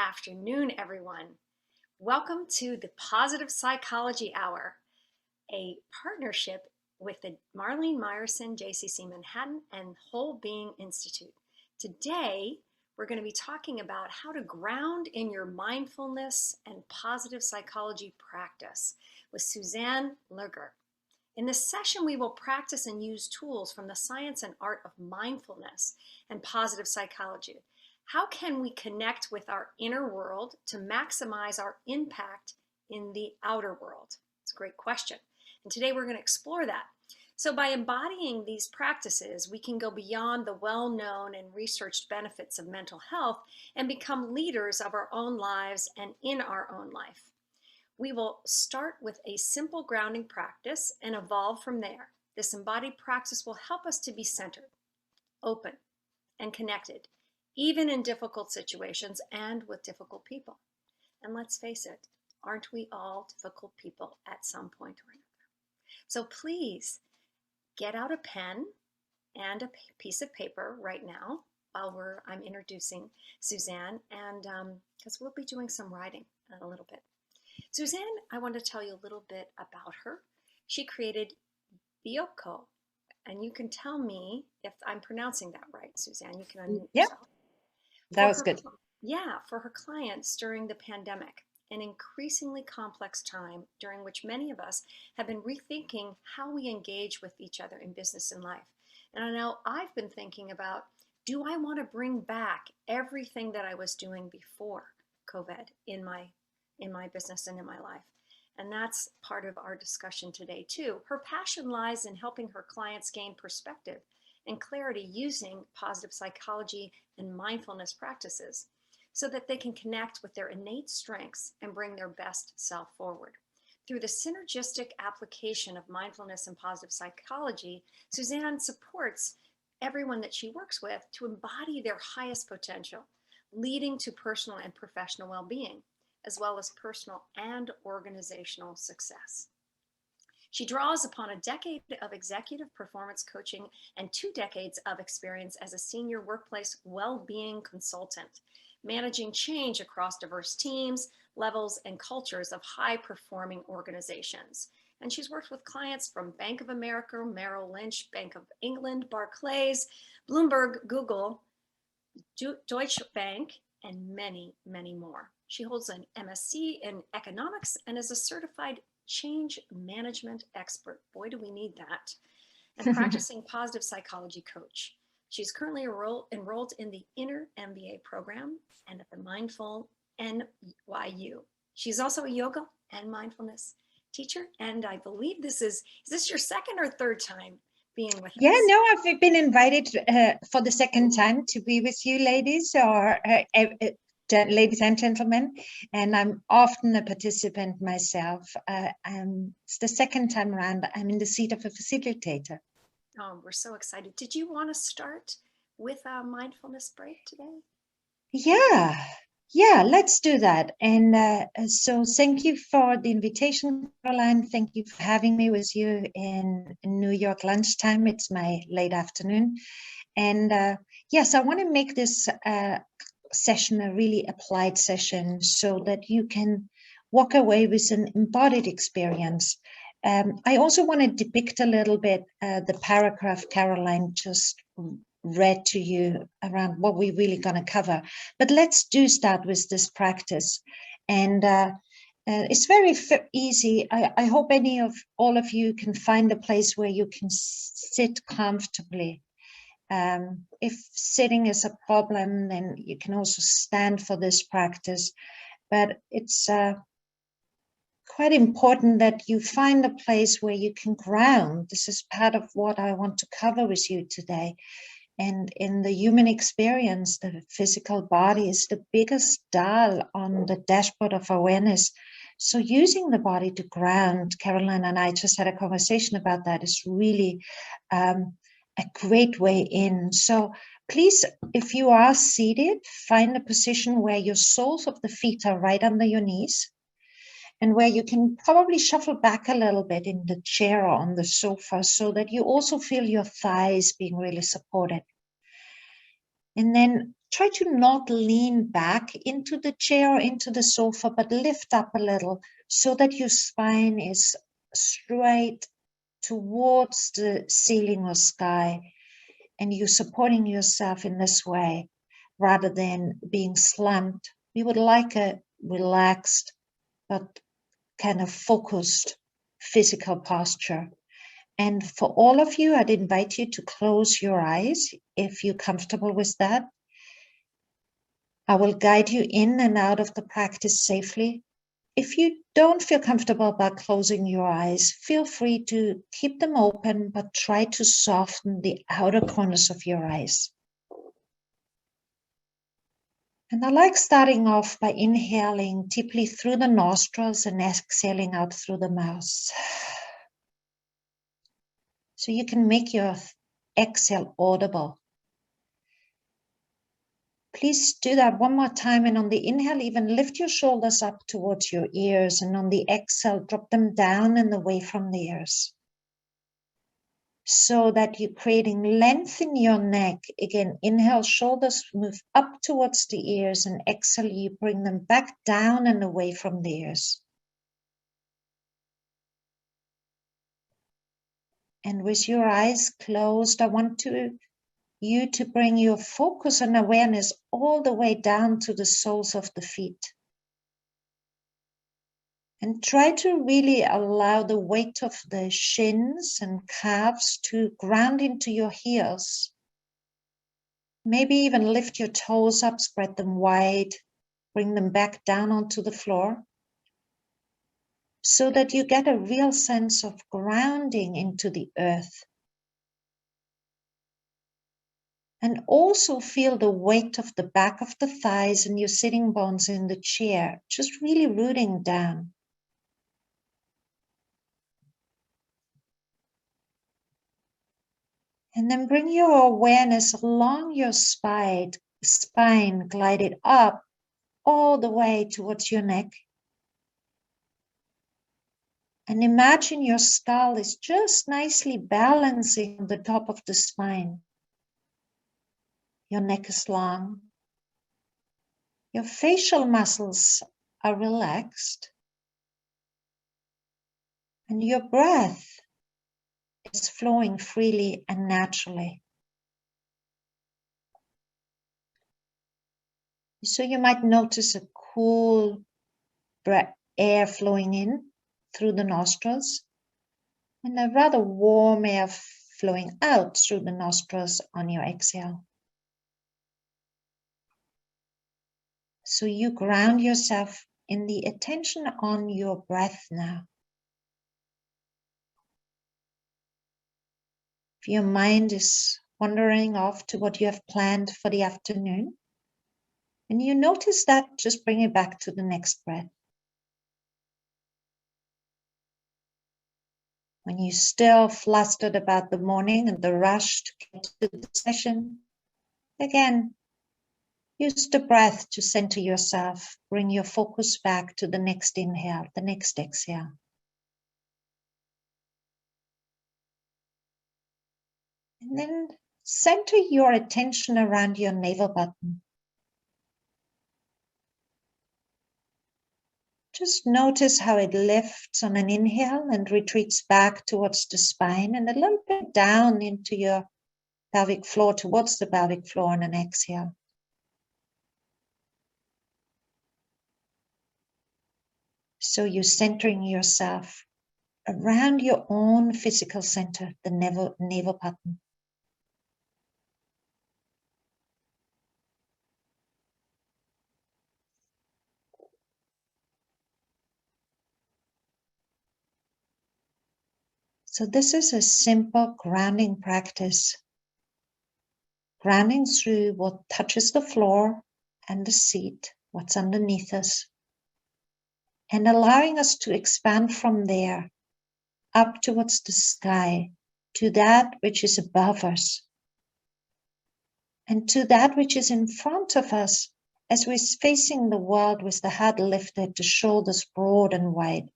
afternoon, everyone. Welcome to the Positive Psychology Hour, a partnership with the Marlene Meyerson JCC Manhattan and Whole Being Institute. Today, we're going to be talking about how to ground in your mindfulness and positive psychology practice with Susanne Lurger. In this session, we will practice and use tools from the science and art of mindfulness and positive psychology. How can we connect with our inner world to maximize our impact in the outer world? It's a great question. And today we're going to explore that. So by embodying these practices, we can go beyond the well-known and researched benefits of mental health and become leaders of our own lives and in our own life. We will start with a simple grounding practice and evolve from there. This embodied practice will help us to be centered, open, and connected, even in difficult situations and with difficult people. And let's face it, aren't we all difficult people at some point or another? So please get out a pen and a piece of paper right now while I'm introducing Susanne, and because we'll be doing some writing in a little bit. Susanne, I want to tell you a little bit about her. She created Bioko, and you can tell me if I'm pronouncing that right, Susanne. You can unmute yourself. That was good. Yeah, for her clients during the pandemic, an increasingly complex time during which many of us have been rethinking how we engage with each other in business and life. And I know I've been thinking about, do I want to bring back everything that I was doing before COVID in my business and in my life? And that's part of our discussion today too. Her passion lies in helping her clients gain perspective and clarity using positive psychology and mindfulness practices so that they can connect with their innate strengths and bring their best self forward. Through the synergistic application of mindfulness and positive psychology, Susanne supports everyone that she works with to embody their highest potential, leading to personal and professional well-being, as well as personal and organizational success. She draws upon a decade of executive performance coaching and 2 decades of experience as a senior workplace well-being consultant, managing change across diverse teams, levels, and cultures of high-performing organizations. And she's worked with clients from Bank of America, Merrill Lynch, Bank of England, Barclays, Bloomberg, Google, Deutsche Bank, and many, many more. She holds an MSc in economics and is a certified change management expert. Boy, do we need that. And practicing positive psychology coach. She's currently enrolled in the Inner MBA program and at the Mindful NYU. She's also a yoga and mindfulness teacher. And I believe is this your second or third time being with us? Yeah, no, I've been invited for the second time to be with you ladies, or ladies and gentlemen, and I'm often a participant myself. It's the second time around I'm in the seat of a facilitator. Oh, we're so excited. Did you want to start with a mindfulness break today? Yeah, let's do that. And so thank you for the invitation, Caroline. Thank you for having me with you in New York lunchtime. It's my late afternoon. And yes, I want to make this session a really applied session so that you can walk away with an embodied experience. I also want to depict a little bit the paragraph Caroline just read to you around what we're really going to cover. But let's start with this practice. And it's very easy. I hope all of you can find a place where you can sit comfortably. If sitting is a problem, then you can also stand for this practice. But it's quite important that you find a place where you can ground. This is part of what I want to cover with you today. And in the human experience, the physical body is the biggest dial on the dashboard of awareness. So using the body to ground, Caroline and I just had a conversation about that, is really a great way in. So please, if you are seated, find a position where your soles of the feet are right under your knees, and where you can probably shuffle back a little bit in the chair or on the sofa so that you also feel your thighs being really supported. And then try to not lean back into the chair or into the sofa, but lift up a little so that your spine is straight towards the ceiling or sky, and you're supporting yourself in this way rather than being slumped. We would like a relaxed but kind of focused physical posture. And for all of you, I'd invite you to close your eyes if you're comfortable with that. I will guide you in and out of the practice safely. If you don't feel comfortable about closing your eyes, feel free to keep them open, but try to soften the outer corners of your eyes. And I like starting off by inhaling deeply through the nostrils and exhaling out through the mouth. So you can make your exhale audible. Please do that one more time, and on the inhale, even lift your shoulders up towards your ears, and on the exhale, drop them down and away from the ears. So that you're creating length in your neck. Again, inhale, shoulders move up towards the ears, and exhale, you bring them back down and away from the ears. And with your eyes closed, I want you to bring your focus and awareness all the way down to the soles of the feet. And try to really allow the weight of the shins and calves to ground into your heels. Maybe even lift your toes up, spread them wide, bring them back down onto the floor, so that you get a real sense of grounding into the earth. And also feel the weight of the back of the thighs and your sitting bones in the chair, just really rooting down. And then bring your awareness along your spine, glide it up all the way towards your neck. And imagine your skull is just nicely balancing on the top of the spine. Your neck is long. Your facial muscles are relaxed. And your breath is flowing freely and naturally. So you might notice a cool air flowing in through the nostrils and a rather warm air flowing out through the nostrils on your exhale. So you ground yourself in the attention on your breath now. If your mind is wandering off to what you have planned for the afternoon, and you notice that, just bring it back to the next breath. When you're still flustered about the morning and the rush to get to the session, again, use the breath to center yourself. Bring your focus back to the next inhale, the next exhale. And then center your attention around your navel button. Just notice how it lifts on an inhale and retreats back towards the spine and a little bit down into your pelvic floor, towards the pelvic floor on an exhale. So you're centering yourself around your own physical center, the navel button. So this is a simple grounding practice. Grounding through what touches the floor and the seat, what's underneath us, and allowing us to expand from there up towards the sky, to that which is above us, and to that which is in front of us as we're facing the world with the head lifted, the shoulders broad and wide.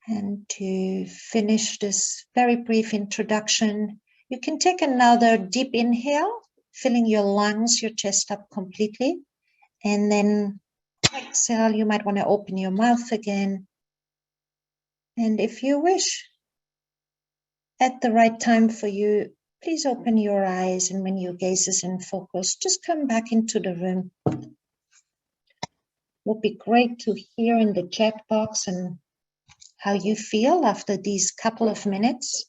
And to finish this very brief introduction, You can take another deep inhale, filling your lungs, your chest up completely. And then exhale, you might want to open your mouth again. And if you wish, at the right time for you, please open your eyes. And when your gaze is in focus, just come back into the room. It would be great to hear in the chat box and how you feel after these couple of minutes.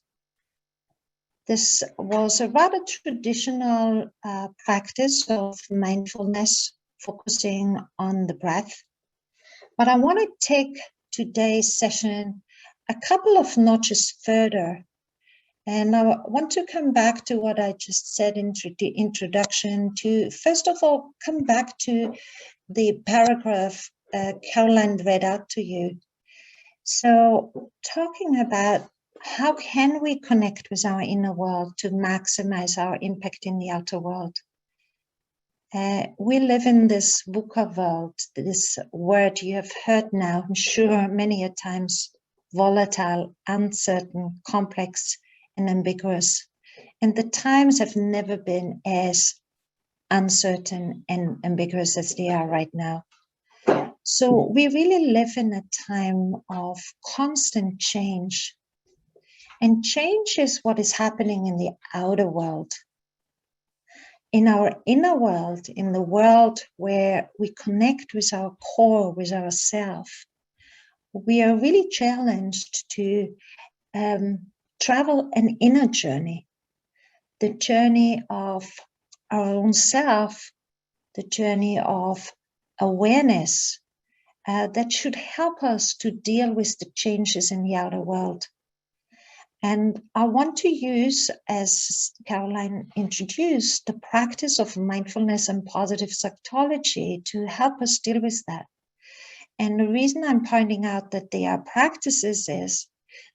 This was a rather traditional practice of mindfulness, focusing on the breath. But I want to take today's session a couple of notches further. And I want to come back to what I just said in the introduction, to first of all, come back to the paragraph Caroline read out to you. So talking about how can we connect with our inner world to maximize our impact in the outer world? We live in this VUCA world, this word you have heard now, I'm sure many a times, volatile, uncertain, complex, and ambiguous. And the times have never been as uncertain and ambiguous as they are right now. So we really live in a time of constant change. And change is what is happening in the outer world. In our inner world, in the world where we connect with our core, with ourself, we are really challenged to travel an inner journey, the journey of our own self, the journey of awareness that should help us to deal with the changes in the outer world. And I want to use, as Caroline introduced, the practice of mindfulness and positive psychology to help us deal with that. And the reason I'm pointing out that they are practices is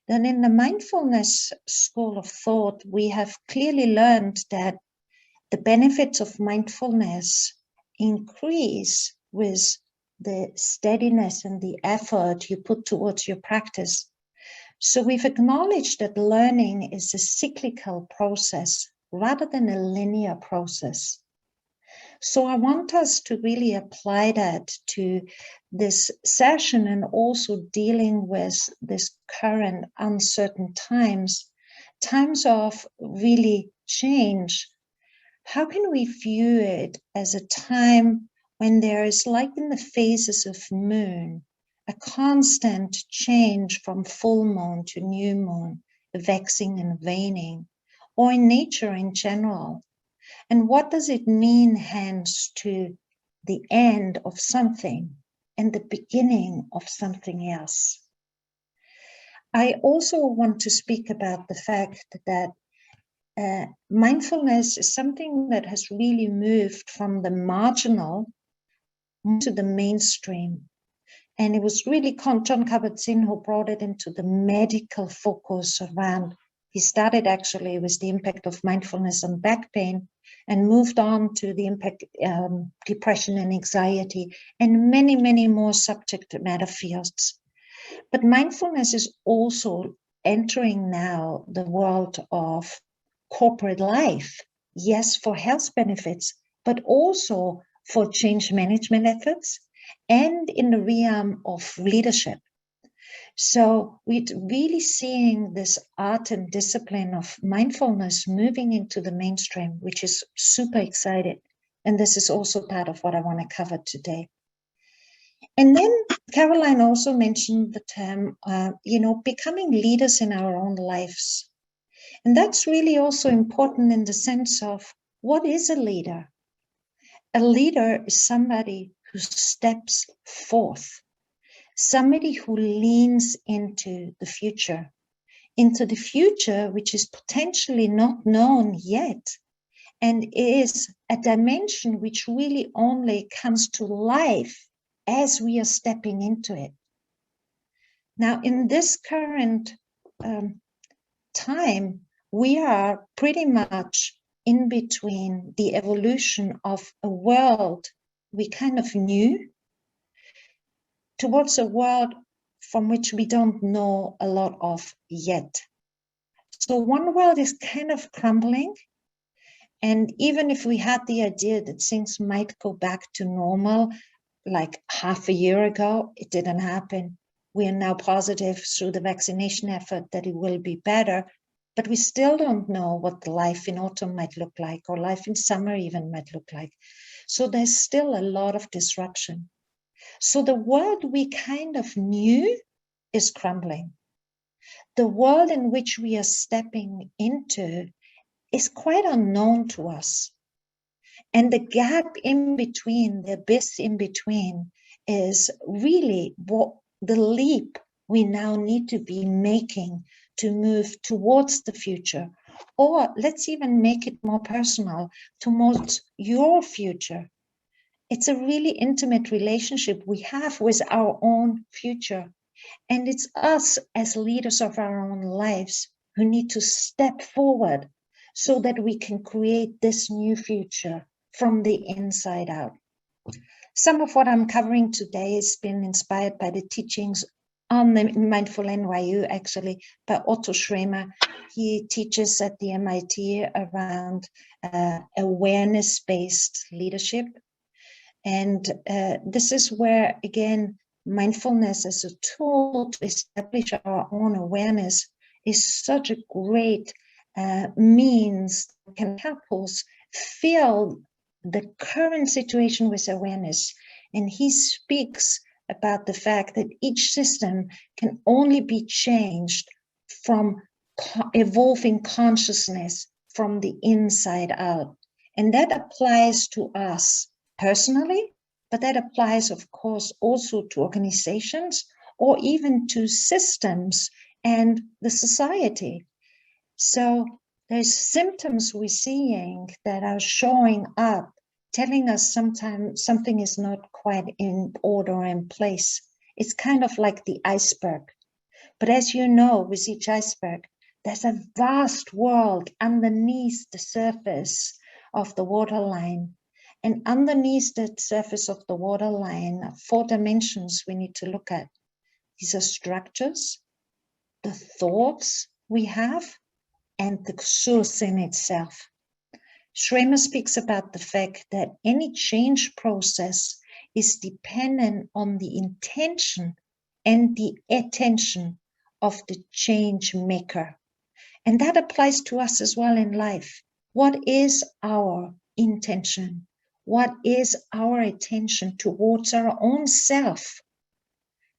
that in the mindfulness school of thought, we have clearly learned that the benefits of mindfulness increase with the steadiness and the effort you put towards your practice. So we've acknowledged that learning is a cyclical process rather than a linear process. So I want us to really apply that to this session and also dealing with this current uncertain times of really change. How can we view it as a time when there is, like in the phases of moon, a constant change from full moon to new moon, waxing and waning, or in nature in general? And what does it mean, hence, to the end of something and the beginning of something else? I also want to speak about the fact that mindfulness is something that has really moved from the marginal to the mainstream. And it was really John Kabat-Zinn who brought it into the medical focus around. He started actually with the impact of mindfulness on back pain and moved on to the impact, depression and anxiety, and many, many more subject matter fields. But mindfulness is also entering now the world of corporate life. Yes, for health benefits, but also for change management efforts and in the realm of leadership. So we're really seeing this art and discipline of mindfulness moving into the mainstream, which is super exciting. And this is also part of what I want to cover today. And then Caroline also mentioned the term, becoming leaders in our own lives. And that's really also important in the sense of, what is a leader? A leader is somebody who steps forth, somebody who leans into the future which is potentially not known yet, and is a dimension which really only comes to life as we are stepping into it. Now, in this current time, we are pretty much in between the evolution of a world we kind of knew towards a world from which we don't know a lot of yet. So one world is kind of crumbling. And even if we had the idea that things might go back to normal, like half a year ago, it didn't happen. We are now positive through the vaccination effort that it will be better, but we still don't know what the life in autumn might look like, or life in summer even might look like. So there's still a lot of disruption. So the world we kind of knew is crumbling. The world in which we are stepping into is quite unknown to us. And the gap in between, the abyss in between, is really what the leap we now need to be making to move towards the future. Or let's even make it more personal, towards your future. It's a really intimate relationship we have with our own future. And it's us as leaders of our own lives who need to step forward so that we can create this new future from the inside out. Some of what I'm covering today has been inspired by the teachings on the Mindful NYU, actually, by Otto Schremer. He teaches at the MIT around awareness-based leadership. And this is where, again, mindfulness as a tool to establish our own awareness is such a great means that can help us feel the current situation with awareness. And he speaks about the fact that each system can only be changed from evolving consciousness from the inside out. And that applies to us personally, but that applies, of course, also to organizations or even to systems and the society. So there's symptoms we're seeing that are showing up, telling us sometimes something is not quite in order or in place. It's kind of like the iceberg. But as you know, with each iceberg, there's a vast world underneath the surface of the waterline. And underneath the surface of the waterline, 4 dimensions we need to look at. These are structures, the thoughts we have, and the source in itself. Schremer speaks about the fact that any change process is dependent on the intention and the attention of the change maker. And that applies to us as well in life. What is our intention? What is our attention towards our own self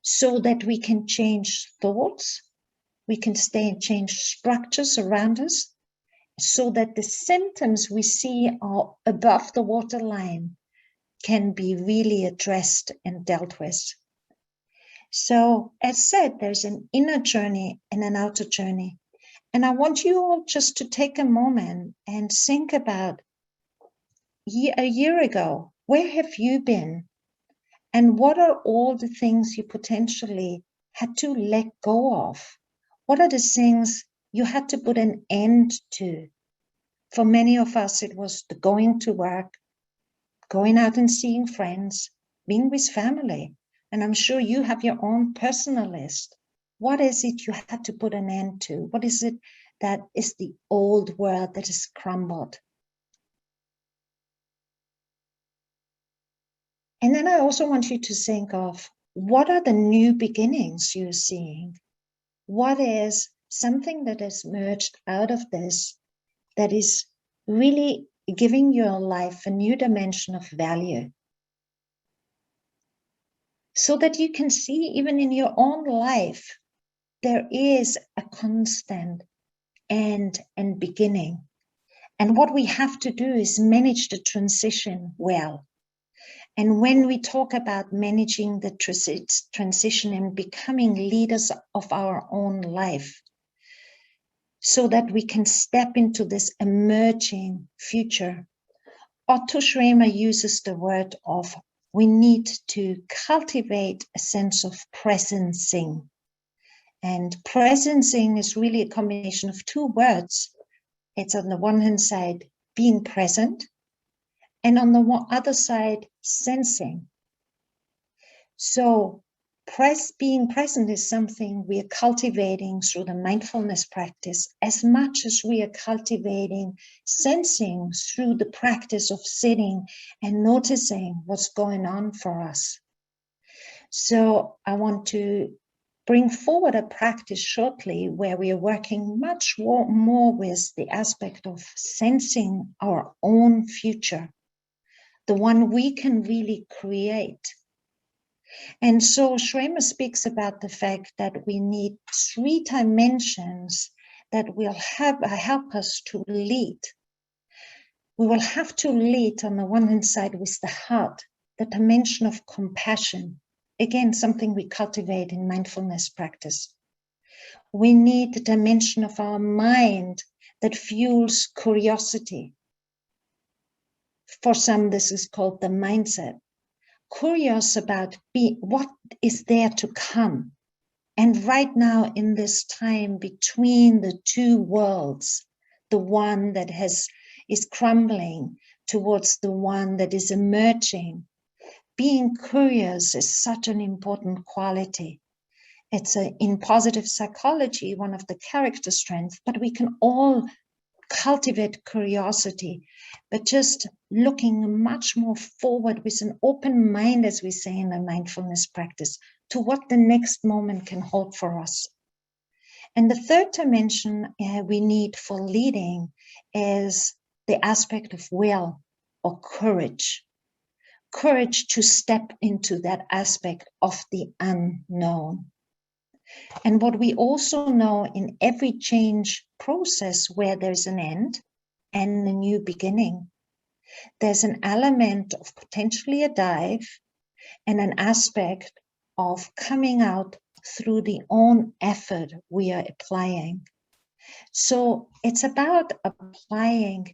so that we can change thoughts, we can change structures around us so that the symptoms we see are above the waterline can be really addressed and dealt with. So as said, there's an inner journey and an outer journey. And I want you all just to take a moment and think about a year ago, where have you been? And what are all the things you potentially had to let go of? What are the things you had to put an end to? For many of us, it was the going to work, going out and seeing friends, being with family. And I'm sure you have your own personal list. What is it you had to put an end to? What is it that is the old world that is crumbled? And then I also want you to think of what are the new beginnings you're seeing? What is something that has merged out of this that is really giving your life a new dimension of value? So that you can see even in your own life, there is a constant end and beginning. And what we have to do is manage the transition well. And when we talk about managing the transition and becoming leaders of our own life, so that we can step into this emerging future, Otto Schremer uses the word of we need to cultivate a sense of presencing. And presencing is really a combination of 2 words. It's on the one hand side, being present, and on the other side, sensing. So Being present is something we are cultivating through the mindfulness practice as much as we are cultivating sensing through the practice of sitting and noticing what's going on for us. So I want to bring forward a practice shortly where we are working much more with the aspect of sensing our own future, the one we can really create. And so Schremer speaks about the fact that we need 3 dimensions that will help us to lead. We will have to lead on the one hand side with the heart, the dimension of compassion. Again, something we cultivate in mindfulness practice. We need the dimension of our mind that fuels curiosity. For some, this is called the mindset. Curious about what is there to come. And right now in this time between the two worlds, the one that is crumbling towards the one that is emerging, being curious is such an important quality. It's in positive psychology, one of the character strengths, but we can all cultivate curiosity, but just looking much more forward with an open mind, as we say in the mindfulness practice, to what the next moment can hold for us. And the third dimension we need for leading is the aspect of will or courage. Courage to step into that aspect of the unknown. And what we also know in every change process where there's an end and a new beginning, there's an element of potentially a dive and an aspect of coming out through the own effort we are applying. So it's about applying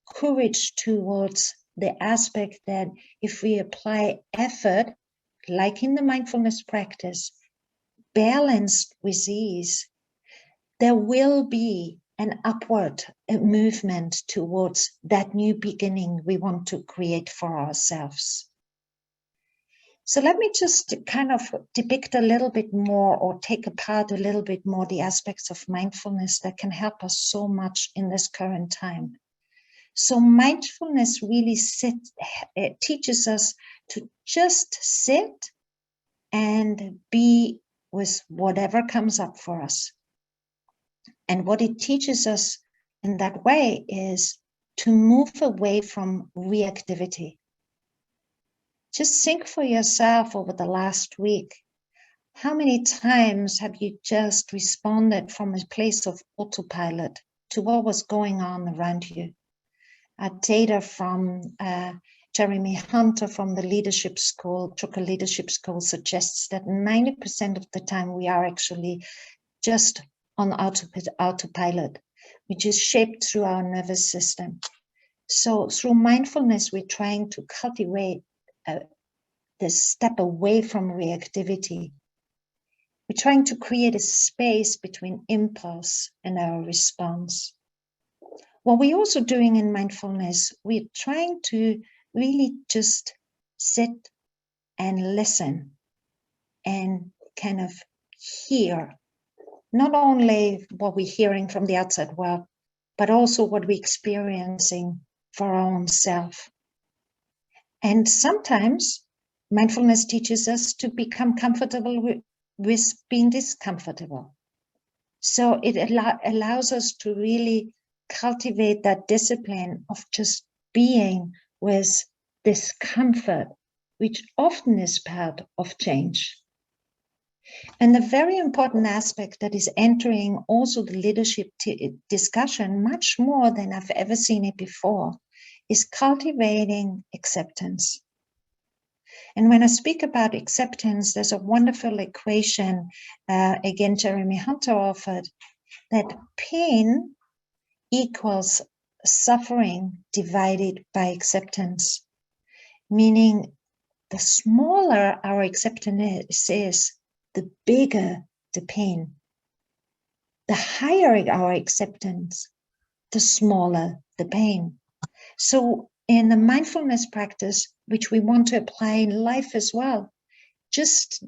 courage towards the aspect that if we apply effort, like in the mindfulness practice, balanced with ease, there will be an upward movement towards that new beginning we want to create for ourselves. So let me just kind of depict a little bit more or take apart a little bit more the aspects of mindfulness that can help us so much in this current time. So mindfulness really teaches us to just sit and be with whatever comes up for us. And what it teaches us in that way is to move away from reactivity. Just think for yourself over the last week. How many times have you just responded from a place of autopilot to what was going on around you? Data from Jeremy Hunter from the leadership school, Drucker Leadership School, suggests that 90% of the time we are actually just on autopilot, which is shaped through our nervous system. So through mindfulness, we're trying to cultivate this step away from reactivity. We're trying to create a space between impulse and our response. What we're also doing in mindfulness, we're trying to really just sit and listen and kind of hear not only what we're hearing from the outside world, but also what we're experiencing for our own self. And sometimes mindfulness teaches us to become comfortable with being discomfortable. So it allows us to really cultivate that discipline of just being with discomfort, which often is part of change. And a very important aspect that is entering also the leadership discussion much more than I've ever seen it before is cultivating acceptance. And when I speak about acceptance, there's a wonderful equation, again, Jeremy Hunter offered, that pain equals suffering divided by acceptance, meaning the smaller our acceptance is, the bigger the pain. The higher our acceptance, the smaller the pain. So in the mindfulness practice, which we want to apply in life as well, just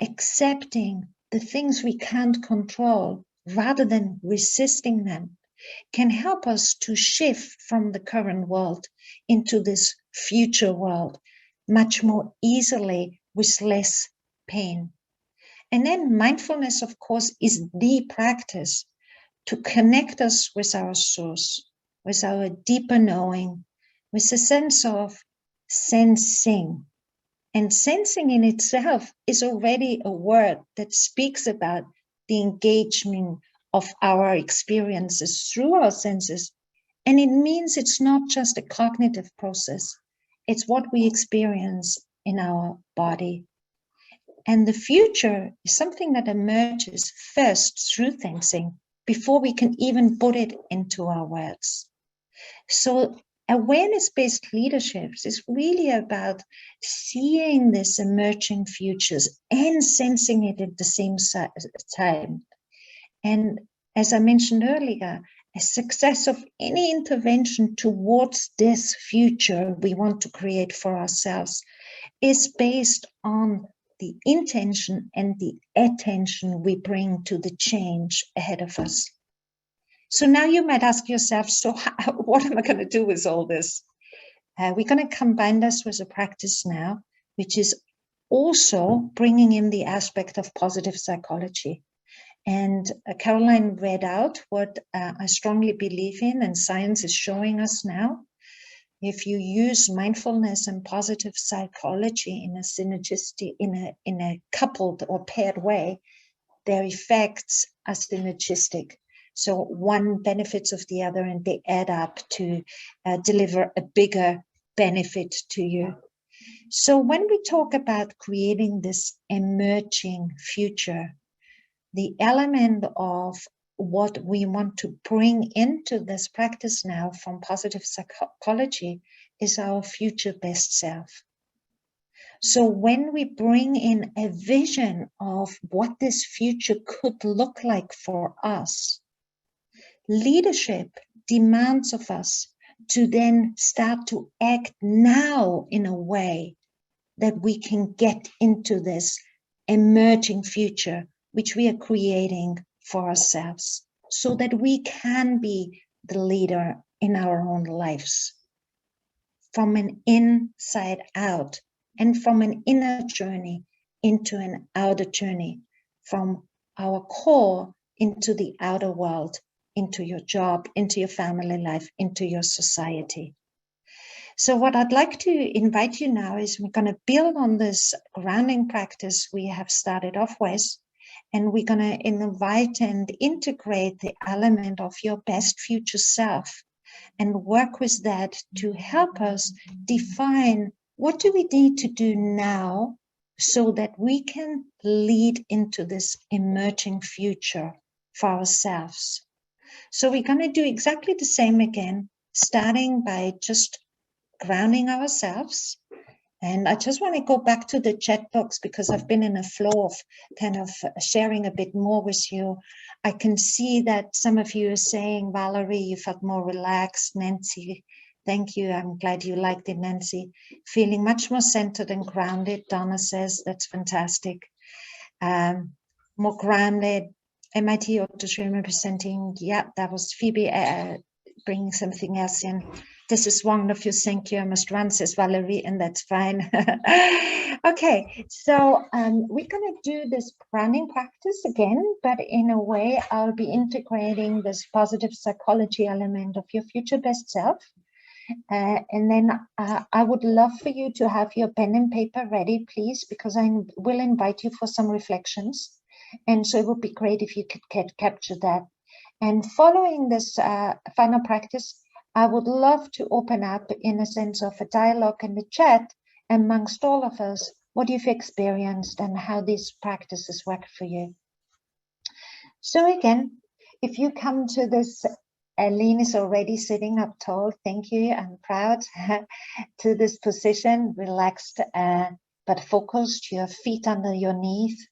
accepting the things we can't control rather than resisting them can help us to shift from the current world into this future world much more easily with less pain. And then mindfulness, of course, is the practice to connect us with our source, with our deeper knowing, with a sense of sensing. And sensing in itself is already a word that speaks about the engagement of our experiences through our senses. And it means it's not just a cognitive process, it's what we experience in our body. And the future is something that emerges first through sensing before we can even put it into our words. So awareness-based leadership is really about seeing these emerging futures and sensing it at the same time. And as I mentioned earlier, a success of any intervention towards this future we want to create for ourselves is based on the intention and the attention we bring to the change ahead of us. So now you might ask yourself, so what am I going to do with all this? We're going to combine this with a practice now, which is also bringing in the aspect of positive psychology. And Caroline read out what I strongly believe in, and science is showing us now. If you use mindfulness and positive psychology in a synergistic, in a coupled or paired way, their effects are synergistic. So one benefits of the other, and they add up to deliver a bigger benefit to you. So when we talk about creating this emerging future, the element of what we want to bring into this practice now from positive psychology is our future best self. So when we bring in a vision of what this future could look like for us, leadership demands of us to then start to act now in a way that we can get into this emerging future which we are creating for ourselves, so that we can be the leader in our own lives from an inside out, and from an inner journey into an outer journey, from our core into the outer world, into your job, into your family life, into your society. So what I'd like to invite you now is we're going to build on this grounding practice we have started off with, and we're going to invite and integrate the element of your best future self and work with that to help us define what do we need to do now so that we can lead into this emerging future for ourselves. So we're going to do exactly the same again, starting by just grounding ourselves. And I just want to go back to the chat box because I've been in a flow of kind of sharing a bit more with you. I can see that some of you are saying, Valerie, you felt more relaxed. Nancy, thank you. I'm glad you liked it, Nancy. Feeling much more centered and grounded. Donna says, that's fantastic. More grounded. MIT Auditorium representing. Yeah, that was Phoebe bringing something else in. This is wonderful, thank you. I must run, says Valerie, and that's fine. Okay, so we're going to do this grounding practice again, but in a way I'll be integrating this positive psychology element of your future best self. And then I would love for you to have your pen and paper ready, please, because I will invite you for some reflections. And so it would be great if you could capture that. And following this final practice, I would love to open up in a sense of a dialogue in the chat amongst all of us, what you've experienced and how these practices work for you. So again, if you come to this, Aline is already sitting up tall. Thank you. I'm proud to this position, relaxed but focused, your feet under your knees.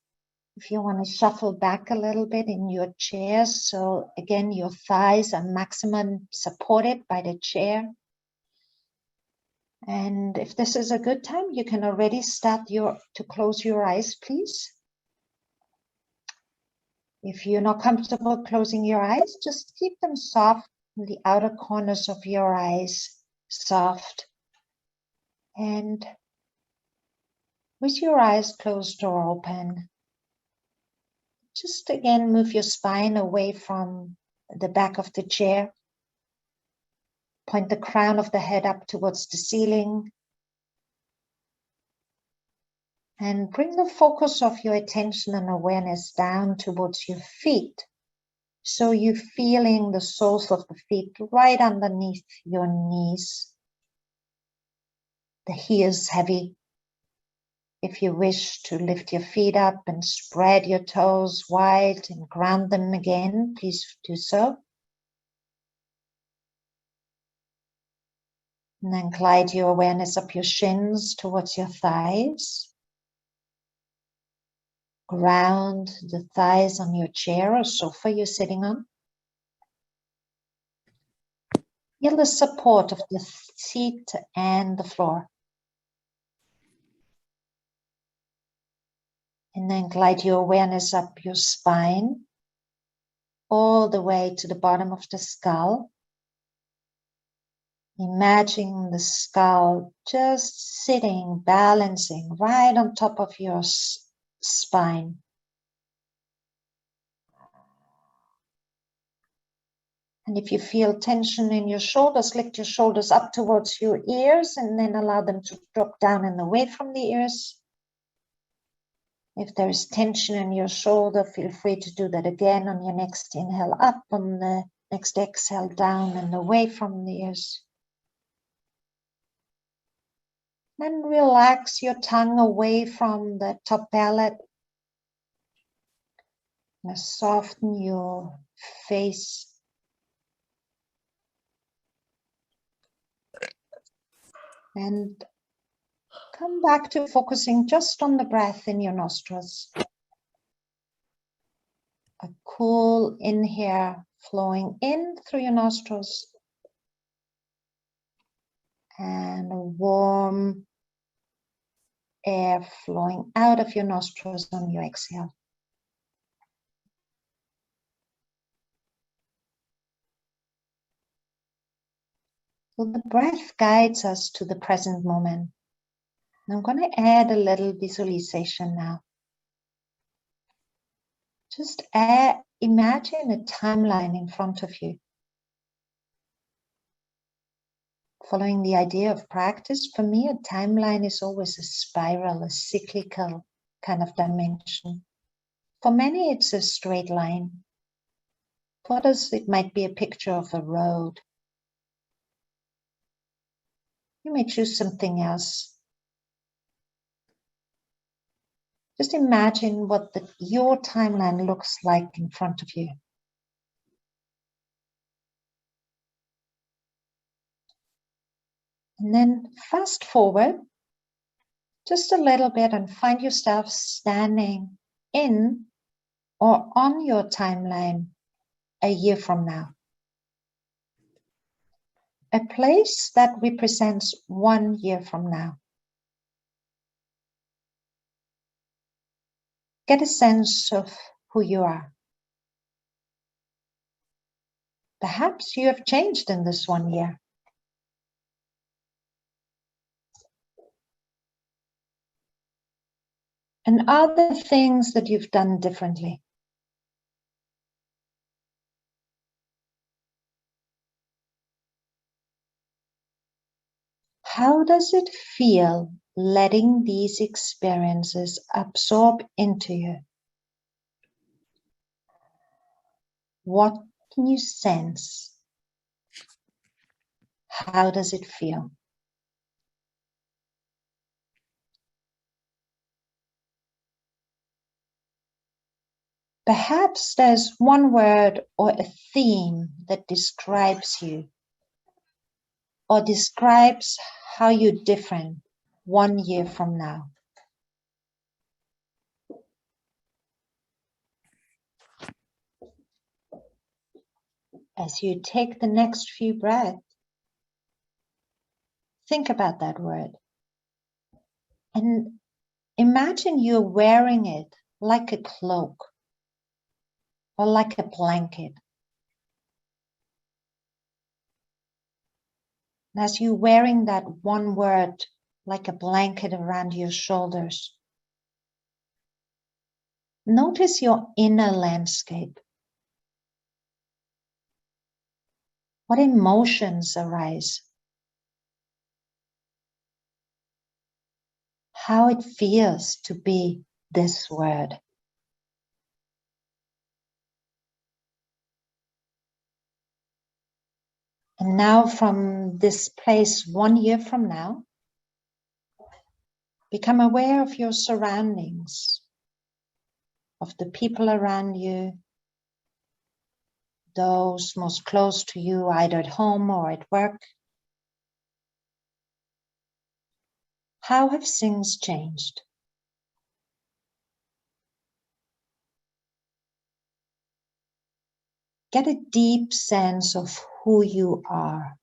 If you want to shuffle back a little bit in your chair, so again, your thighs are maximum supported by the chair. And if this is a good time, you can already start to close your eyes, please. If you're not comfortable closing your eyes, just keep them soft, the outer corners of your eyes soft. And with your eyes closed or open, just again move your spine away from the back of the chair. Point the crown of the head up towards the ceiling. And bring the focus of your attention and awareness down towards your feet. So you're feeling the soles of the feet right underneath your knees. The heels heavy. If you wish to lift your feet up and spread your toes wide and ground them again, please do so. And then glide your awareness up your shins towards your thighs. Ground the thighs on your chair or sofa you're sitting on. Feel the support of the seat and the floor. And then glide your awareness up your spine, all the way to the bottom of the skull. Imagine the skull just sitting, balancing right on top of your spine. And if you feel tension in your shoulders, lift your shoulders up towards your ears and then allow them to drop down and away from the ears. If there is tension in your shoulder, feel free to do that again on your next inhale up, on the next exhale down and away from the ears. Then relax your tongue away from the top palate. Now soften your face. And come back to focusing just on the breath in your nostrils. A cool inhale flowing in through your nostrils. And a warm air flowing out of your nostrils on your exhale. So the breath guides us to the present moment. I'm going to add a little visualization now. Just imagine a timeline in front of you. Following the idea of practice, for me, a timeline is always a spiral, a cyclical kind of dimension. For many, it's a straight line. For others, it might be a picture of a road. You may choose something else. Just imagine what your timeline looks like in front of you. And then fast forward just a little bit and find yourself standing in or on your timeline a year from now. A place that represents 1 year from now. Get a sense of who you are. Perhaps you have changed in this 1 year. And are there things that you've done differently? How does it feel letting these experiences absorb into you? What can you sense? How does it feel? Perhaps there's one word or a theme that describes you or describes how you're different 1 year from now. As you take the next few breaths, think about that word and imagine you're wearing it like a cloak. or like a blanket. And as you're wearing that one word like a blanket around your shoulders, notice your inner landscape. What emotions arise? How it feels to be this word. And now from this place 1 year from now, become aware of your surroundings, of the people around you, those most close to you, either at home or at work. How have things changed? Get a deep sense of who you are.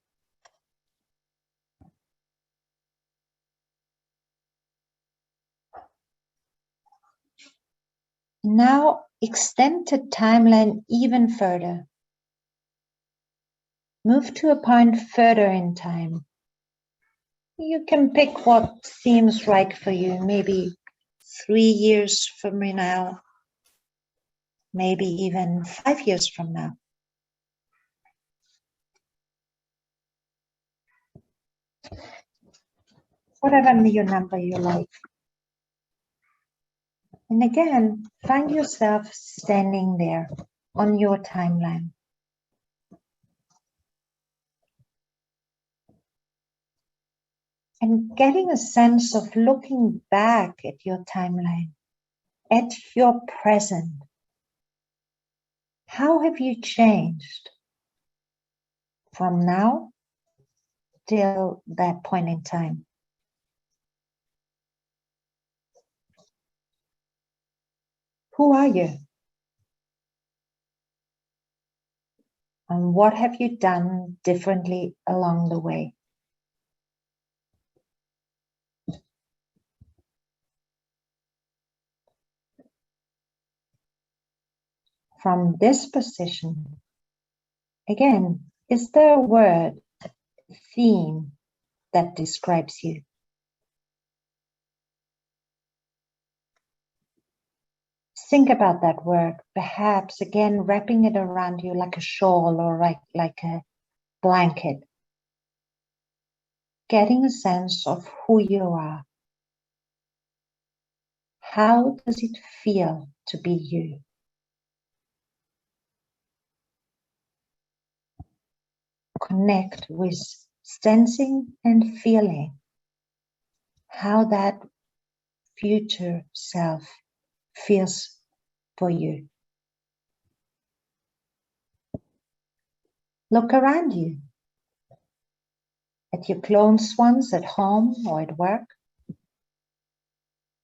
Now extend the timeline even further. Move to a point further in time. You can pick what seems right for you, maybe 3 years from now, maybe even 5 years from now. Whatever your number you like. And again, find yourself standing there on your timeline. And getting a sense of looking back at your timeline, at your present. How have you changed from now till that point in time? Who are you? And what have you done differently along the way? From this position, again, is there a word, a theme that describes you? Think about that word, perhaps again wrapping it around you like a shawl or like a blanket. Getting a sense of who you are. How does it feel to be you? Connect with sensing and feeling how that future self feels for you. Look around you at your close ones at home or at work.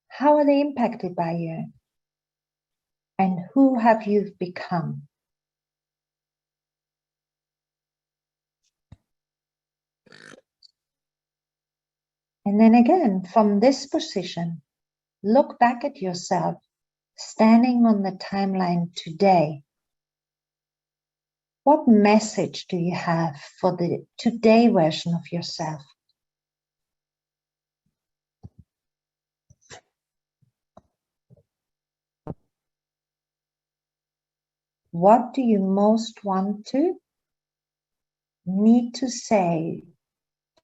How are they impacted by you? And who have you become? And then again, from this position, look back at yourself standing on the timeline today. What message do you have for the today version of yourself? What do you most want to need to say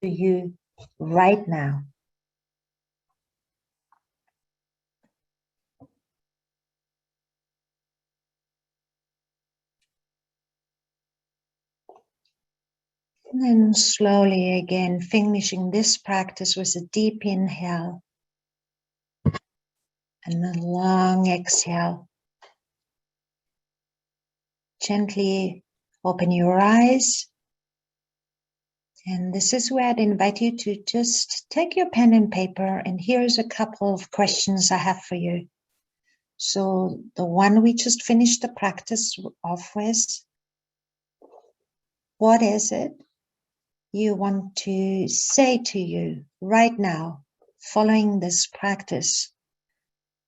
to you right now? And then slowly again, finishing this practice with a deep inhale and a long exhale. Gently open your eyes. And this is where I'd invite you to just take your pen and paper, and here's a couple of questions I have for you. So the one we just finished the practice off with, what is it you want to say to you right now, following this practice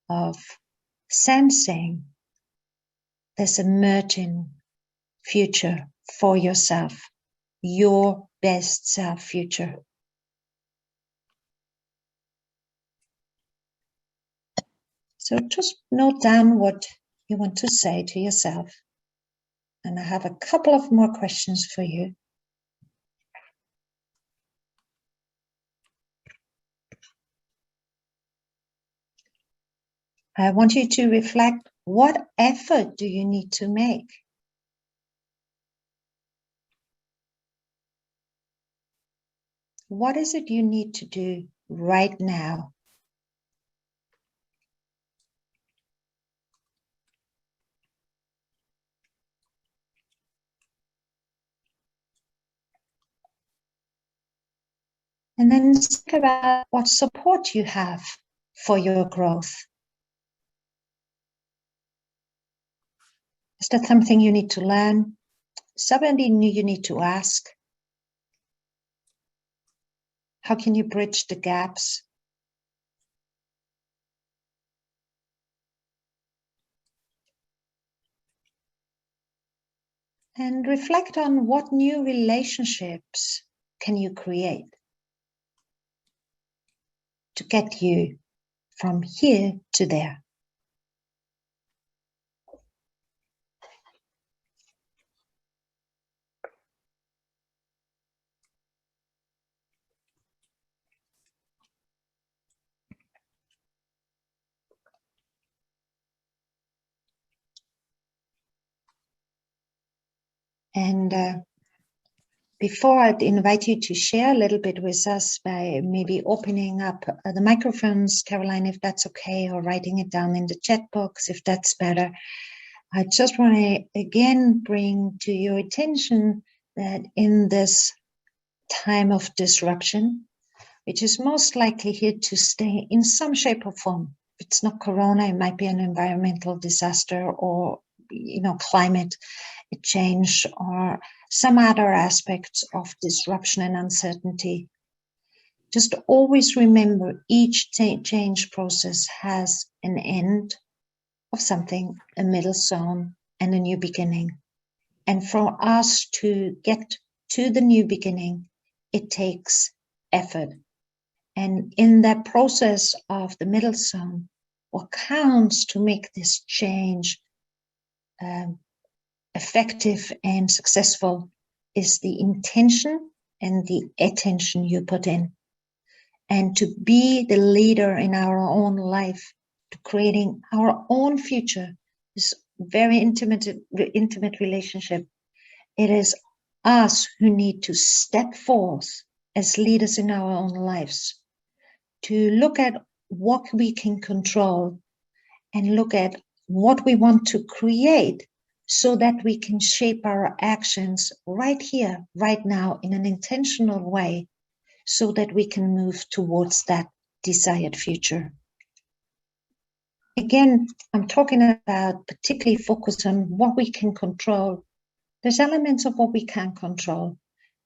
of sensing this emerging future for yourself, your best self future. So just note down what you want to say to yourself. And I have a couple of more questions for you. I want you to reflect, what effort do you need to make? What is it you need to do right now? And then think about what support you have for your growth. Is that something you need to learn? Somebody new you need to ask? How can you bridge the gaps? And reflect on what new relationships can you create to get you from here to there. And before I'd invite you to share a little bit with us by maybe opening up the microphones, Caroline, if that's okay, or writing it down in the chat box, if that's better. I just want to again bring to your attention that in this time of disruption, which is most likely here to stay in some shape or form. If it's not Corona, it might be an environmental disaster or, climate change or some other aspects of disruption and uncertainty. Just always remember each change process has an end of something, a middle zone, and a new beginning. And for us to get to the new beginning, it takes effort. And in that process of the middle zone, what counts to make this change effective and successful is the intention and the attention you put in. And to be the leader in our own life, to creating our own future, this very intimate relationship. It is us who need to step forth as leaders in our own lives, to look at what we can control and look at what we want to create so that we can shape our actions right here, right now, in an intentional way, so that we can move towards that desired future. Again, I'm talking about particularly focus on what we can control. There's elements of what we can control.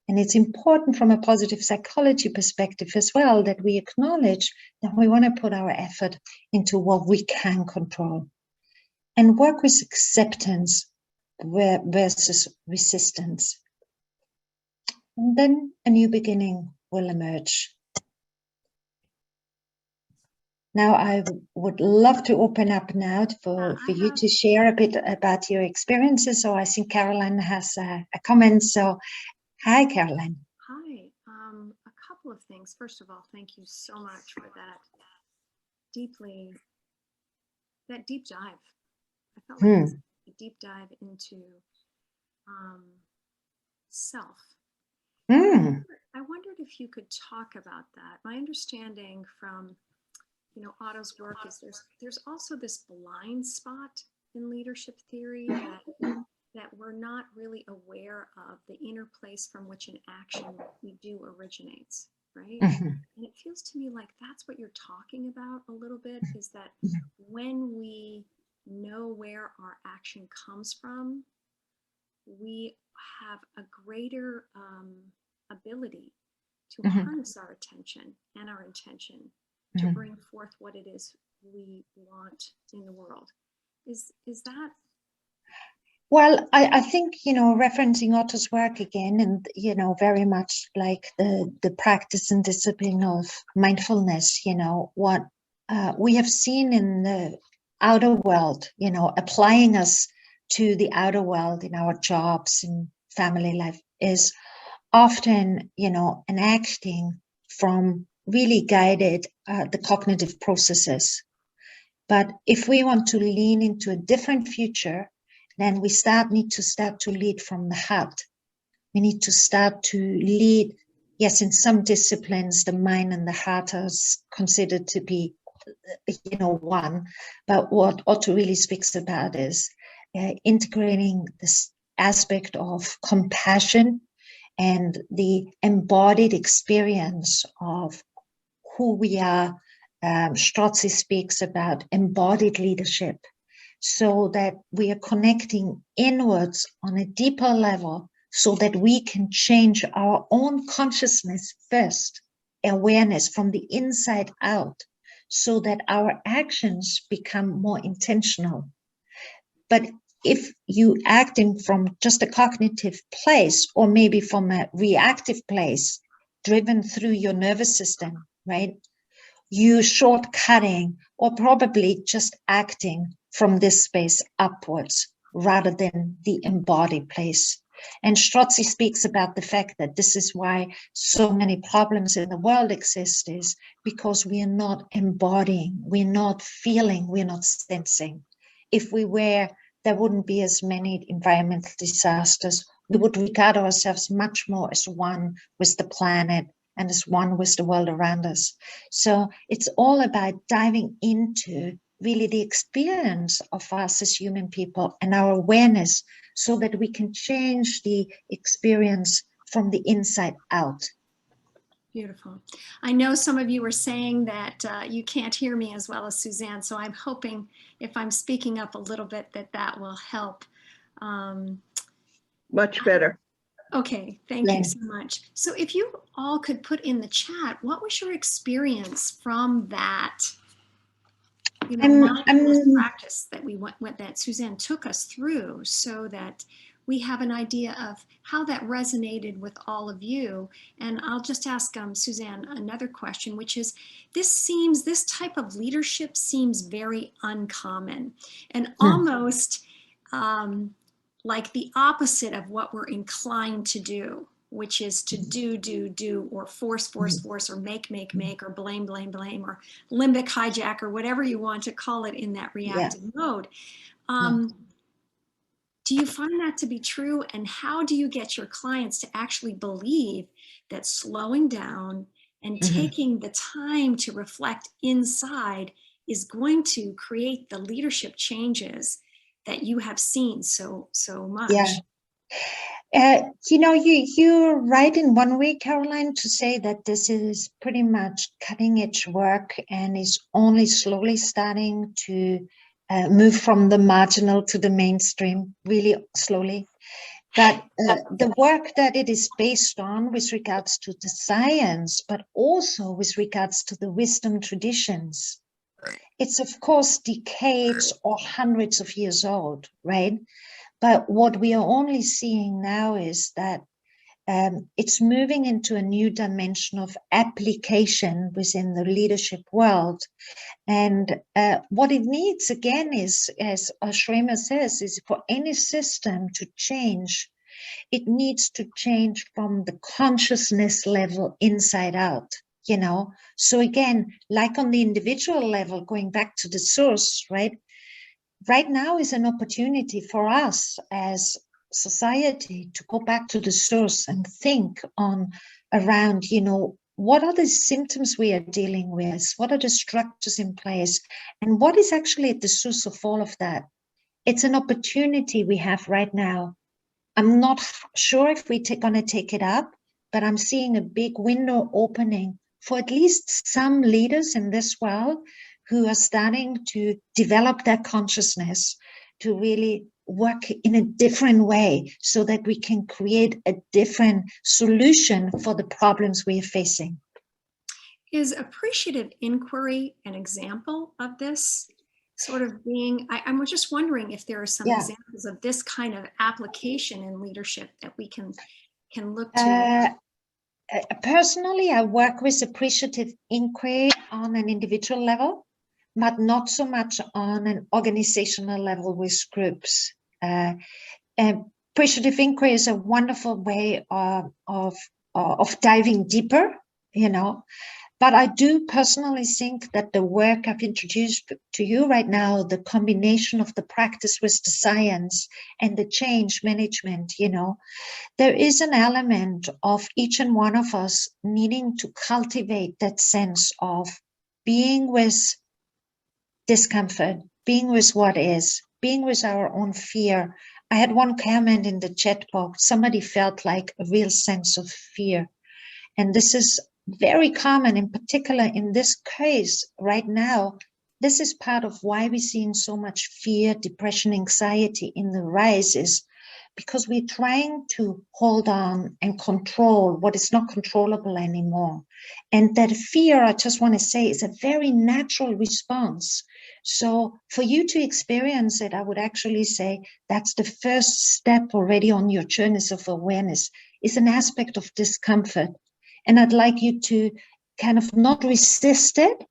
And it's important from a positive psychology perspective as well that we acknowledge that we want to put our effort into what we can control and work with acceptance versus resistance. And then a new beginning will emerge. Now, I would love to open up now for you to share a bit about your experiences. So I think Caroline has a comment. So, hi, Caroline. Hi. A couple of things. First of all, thank you so much for that deep dive. I felt like it was a deep dive into self. I wondered if you could talk about that. My understanding from Otto's work is there's also this blind spot in leadership theory that we're not really aware of the inner place from which an action we do originates, right? And it feels to me like that's what you're talking about a little bit, is that when we know where our action comes from, we have a greater ability to harness our attention and our intention to bring forth what it is we want in the world. Is that Well, I think, referencing Otto's work again, and, very much like the practice and discipline of mindfulness, what we have seen in the outer world, applying us to the outer world in our jobs and family life is often, an acting from really guided the cognitive processes. But if we want to lean into a different future, then we need to start to lead from the heart. We need to start to lead. Yes, in some disciplines, the mind and the heart are considered to be, one. But what Otto really speaks about is integrating this aspect of compassion and the embodied experience of who we are. Strozzi speaks about embodied leadership, so that we are connecting inwards on a deeper level so that we can change our own consciousness first, awareness from the inside out, so that our actions become more intentional. But if you act in from just a cognitive place, or maybe from a reactive place, driven through your nervous system, right? You shortcutting or probably just acting from this space upwards rather than the embodied place. And Strozzi speaks about the fact that this is why so many problems in the world exist, is because we are not embodying, we're not feeling, we're not sensing. If we were, there wouldn't be as many environmental disasters. We would regard ourselves much more as one with the planet and as one with the world around us. So it's all about diving into really the experience of us as human people and our awareness, so that we can change the experience from the inside out. Beautiful. I know some of you were saying that you can't hear me as well as Susanne, so I'm hoping if I'm speaking up a little bit that will help. Much better. Okay, thank you so much. So if you all could put in the chat, what was your experience from that mindfulness practice that we went that Susanne took us through, so that we have an idea of how that resonated with all of you? And I'll just ask Susanne another question, which is, this type of leadership seems very uncommon and almost like the opposite of what we're inclined to do, which is to do, or force, or make, or blame, or limbic hijack, or whatever you want to call it in that reactive mode. Do you find that to be true? And how do you get your clients to actually believe that slowing down and taking the time to reflect inside is going to create the leadership changes that you have seen so much? You're right in one way, Caroline, to say that this is pretty much cutting edge work and is only slowly starting to move from the marginal to the mainstream, really slowly. But the work that it is based on with regards to the science, but also with regards to the wisdom traditions, it's of course decades or hundreds of years old, right? But what we are only seeing now is that it's moving into a new dimension of application within the leadership world. And what it needs, again, is, as Schremer says, is for any system to change, it needs to change from the consciousness level inside out. So again, like on the individual level, going back to the source, right now is an opportunity for us as society to go back to the source and think around, what are the symptoms we are dealing with? What are the structures in place? And what is actually at the source of all of that? It's an opportunity we have right now. I'm not sure if we're going to take it up, but I'm seeing a big window opening for at least some leaders in this world who are starting to develop their consciousness to really work in a different way, so that we can create a different solution for the problems we are facing. Is appreciative inquiry an example of this? sort of being, I'm just wondering if there are some Yeah. examples of this kind of application in leadership that we can look to. Uh, Personally, I work with appreciative inquiry on an individual level, but not so much on an organizational level with groups. Appreciative inquiry is a wonderful way of diving deeper, you know. But I do personally think that the work I've introduced to you right now, the combination of the practice with the science and the change management, you know, there is an element of each and one of us needing to cultivate that sense of being with discomfort, being with what is, being with our own fear. I had one comment in the chat box. Somebody felt like a real sense of fear. And this is very common, in particular in this case right now. This is part of why we're seeing so much fear, depression, anxiety in the rise, is because we're trying to hold on and control what is not controllable anymore. And that fear, I just want to say, is a very natural response. So for you to experience it, I would actually say that's the first step already on your journeys of awareness, is an aspect of discomfort. And I'd like you to kind of not resist it,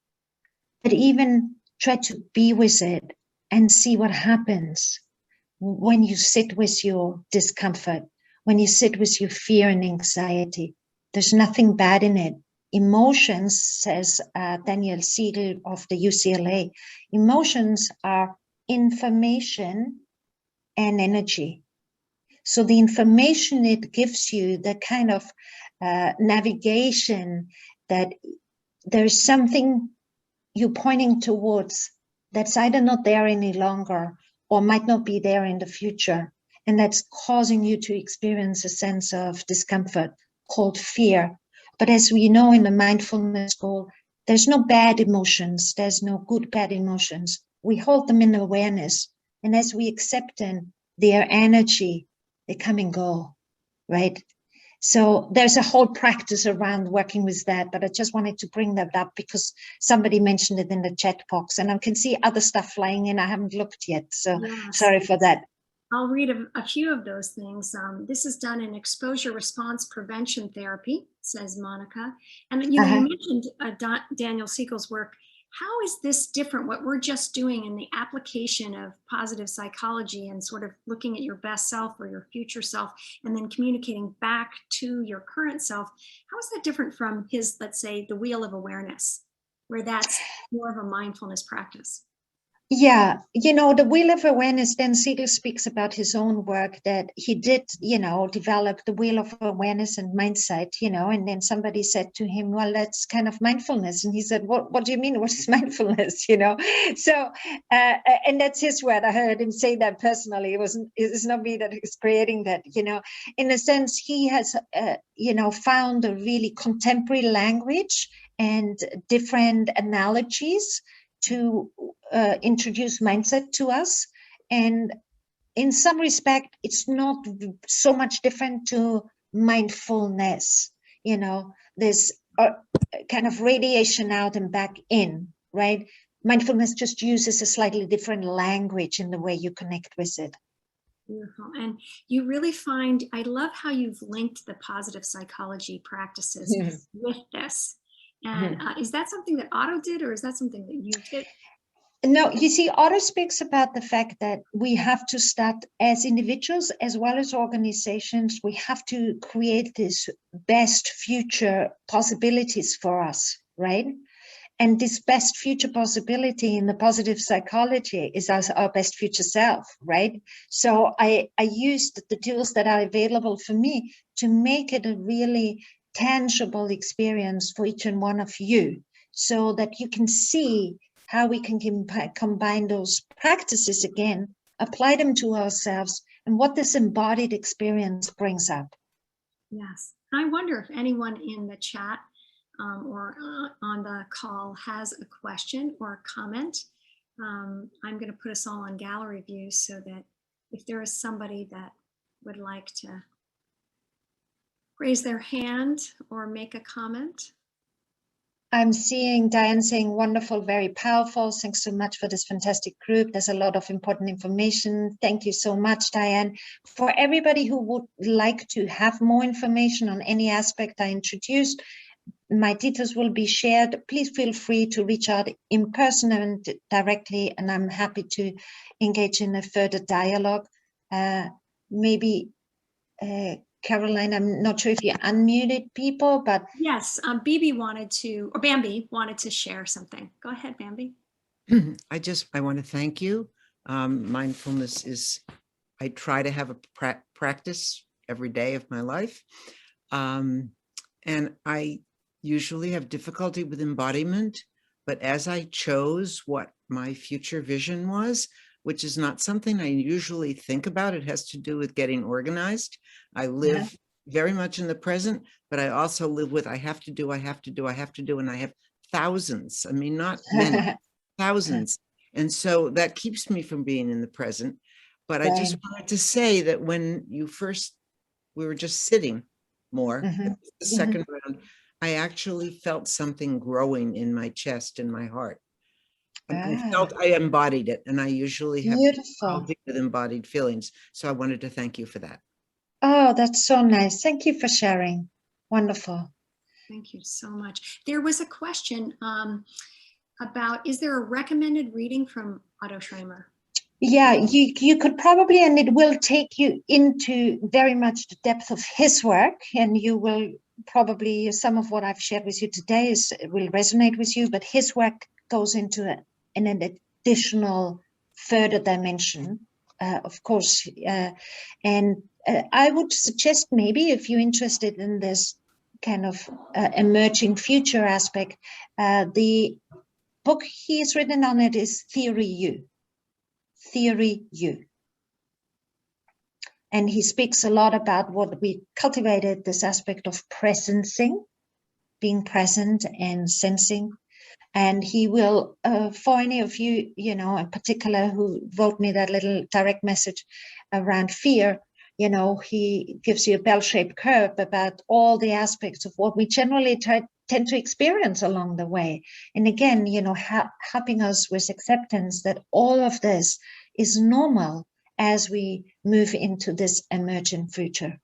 but even try to be with it and see what happens when you sit with your discomfort, when you sit with your fear and anxiety. There's nothing bad in it. Emotions, says Daniel Siegel of the UCLA, emotions are information and energy. So the information it gives you, the kind of navigation, that there's something you're pointing towards that's either not there any longer or might not be there in the future. And that's causing you to experience a sense of discomfort called fear. But as we know in the mindfulness school, there's no bad emotions. There's no good, bad emotions. We hold them in awareness. And as we accept them, their energy, they come and go, right? So there's a whole practice around working with that, but I just wanted to bring that up because somebody mentioned it in the chat box, and I can see other stuff flying in. I haven't looked yet, so Yes. sorry for that. I'll read a few of those things. This is done in exposure response prevention therapy, says Monica. And you know, you Uh-huh. mentioned Daniel Siegel's work. How is this different, what we're just doing in the application of positive psychology and sort of looking at your best self or your future self and then communicating back to your current self? How is that different from his, let's say, the wheel of awareness, where that's more of a mindfulness practice? Yeah, you know, the Wheel of Awareness, Dan Siegel speaks about his own work that he did, you know, develop the Wheel of Awareness and mindset, you know, and then somebody said to him, well, that's kind of mindfulness. And he said, what do you mean? What is mindfulness? You know, so, and that's his word. I heard him say that personally. It's not me that is creating that, you know, in a sense, he has, you know, found a really contemporary language and different analogies to introduce mindset to us. And in some respect, it's not so much different to mindfulness. You know, there's a kind of radiation out and back in, right? Mindfulness just uses a slightly different language in the way you connect with it. Beautiful. And you really find, I love how you've linked the positive psychology practices with this. And is that something that Otto did, or is that something that you did? No, you see, Otto speaks about the fact that we have to start as individuals as well as organizations. We have to create this best future possibilities for us, right? And this best future possibility in the positive psychology is our best future self, right? So I used the tools that are available for me to make it a really tangible experience for each and one of you, so that you can see how we can combine those practices again, apply them to ourselves, and what this embodied experience brings up. Yes. I wonder if anyone in the chat or on the call has a question or a comment. I'm going to put us all on gallery view so that if there is somebody that would like to raise their hand or make a comment. I'm seeing Diane saying wonderful, very powerful. Thanks so much for this fantastic group. There's a lot of important information. Thank you so much, Diane. For everybody who would like to have more information on any aspect I introduced, my details will be shared. Please feel free to reach out in person and directly, and I'm happy to engage in a further dialogue. Maybe Caroline, I'm not sure if you unmuted people, but yes, Bambi wanted to share something. Go ahead, Bambi. I want to thank you. Mindfulness is, I try to have a practice every day of my life. And I usually have difficulty with embodiment, but as I chose what my future vision was, which is not something I usually think about, it has to do with getting organized. I live very much in the present, but I also live with, I have to do, and I have thousands. I mean, not many, thousands. And so that keeps me from being in the present. But I just wanted to say that when we were just sitting more, the second round, I actually felt something growing in my chest and my heart. And I felt I embodied it, and I usually have difficulty with embodied feelings. So I wanted to thank you for that. Oh, that's so nice. Thank you for sharing. Wonderful. Thank you so much. There was a question about, is there a recommended reading from Otto Schremer? Yeah, you could probably, and it will take you into very much the depth of his work, and you will probably, some of what I've shared with you today will resonate with you, but his work goes into an additional further dimension, of course. And I would suggest, maybe if you're interested in this kind of emerging future aspect, the book he's written on it is Theory You. And he speaks a lot about what we cultivated, this aspect of presencing, being present and sensing. And he will, for any of you, in particular, who wrote me that little direct message around fear, he gives you a bell-shaped curve about all the aspects of what we generally tend to experience along the way. And again, helping us with acceptance that all of this is normal as we move into this emergent future.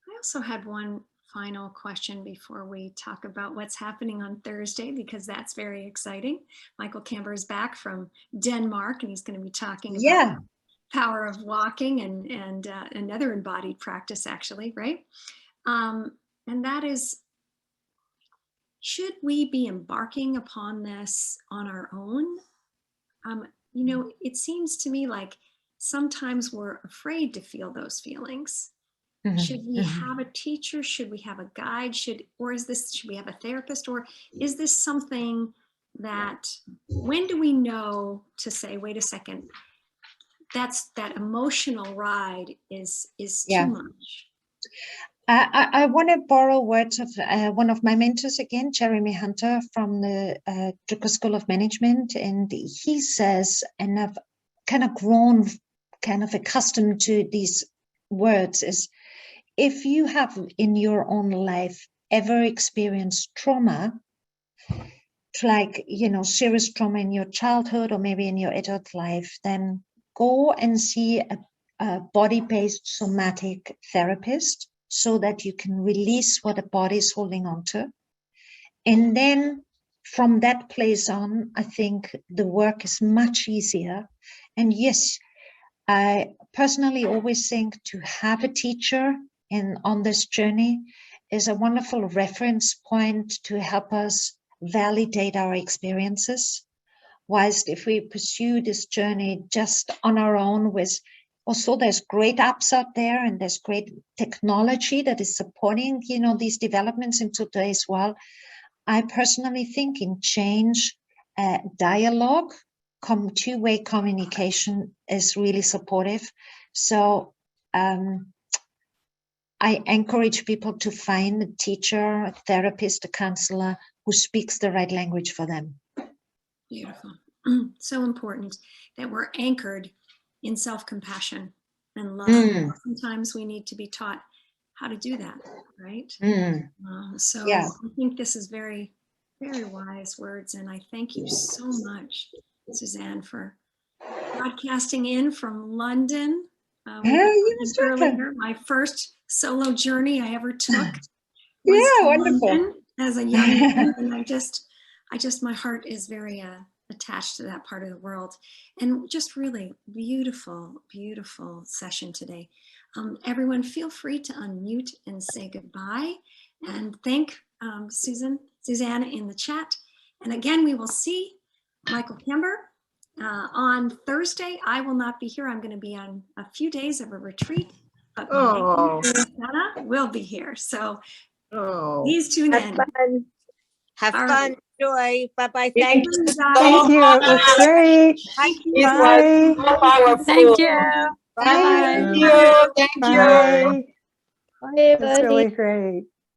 I also had one final question before we talk about what's happening on Thursday, because that's very exciting. Michael Camber is back from Denmark, and he's going to be talking about power of walking and another embodied practice, actually, right? And that is, should we be embarking upon this on our own? It seems to me like sometimes we're afraid to feel those feelings. Should we have a teacher? Should we have a guide? Should we have a therapist? Or is this something that, when do we know to say, wait a second, that emotional ride is too much? I want to borrow words of one of my mentors again, Jeremy Hunter from the Drucker School of Management. And he says, and I've kind of grown kind of accustomed to these words, is if you have in your own life ever experienced trauma, like, serious trauma in your childhood or maybe in your adult life, then go and see a body-based somatic therapist so that you can release what the body is holding on to. And then from that place on, I think the work is much easier. And yes, I personally always think to have a teacher on this journey is a wonderful reference point to help us validate our experiences. Whilst if we pursue this journey just on our own, also there's great apps out there and there's great technology that is supporting, these developments in today's world. I personally think in change, dialogue, two-way communication is really supportive. So I encourage people to find a teacher, a therapist, a counselor who speaks the right language for them. Beautiful. So important that we're anchored in self-compassion and love. Sometimes we need to be taught how to do that, right? So I think this is very Very wise words. And I thank you so much, Susanne, for broadcasting in from London. We You most welcome. earlier, my first solo journey I ever took Yeah, was to wonderful. London as a young woman. And I just, my heart is very attached to that part of the world. And just really beautiful, beautiful session today. Everyone feel free to unmute and say goodbye and thank Susanne in the chat. And again, we will see Michael Kember on Thursday. I will not be here. I'm going to be on a few days of a retreat, but Susanna will be here. So please tune in. Fun. Have All fun. right. Joy. Bye-bye. Thank Thank you. you, guys. Thank you. It was great. Thank you. It Bye. So powerful. Thank you. Bye. Bye-bye. Thank you. Thank you. Bye. Bye, It's everybody. really great.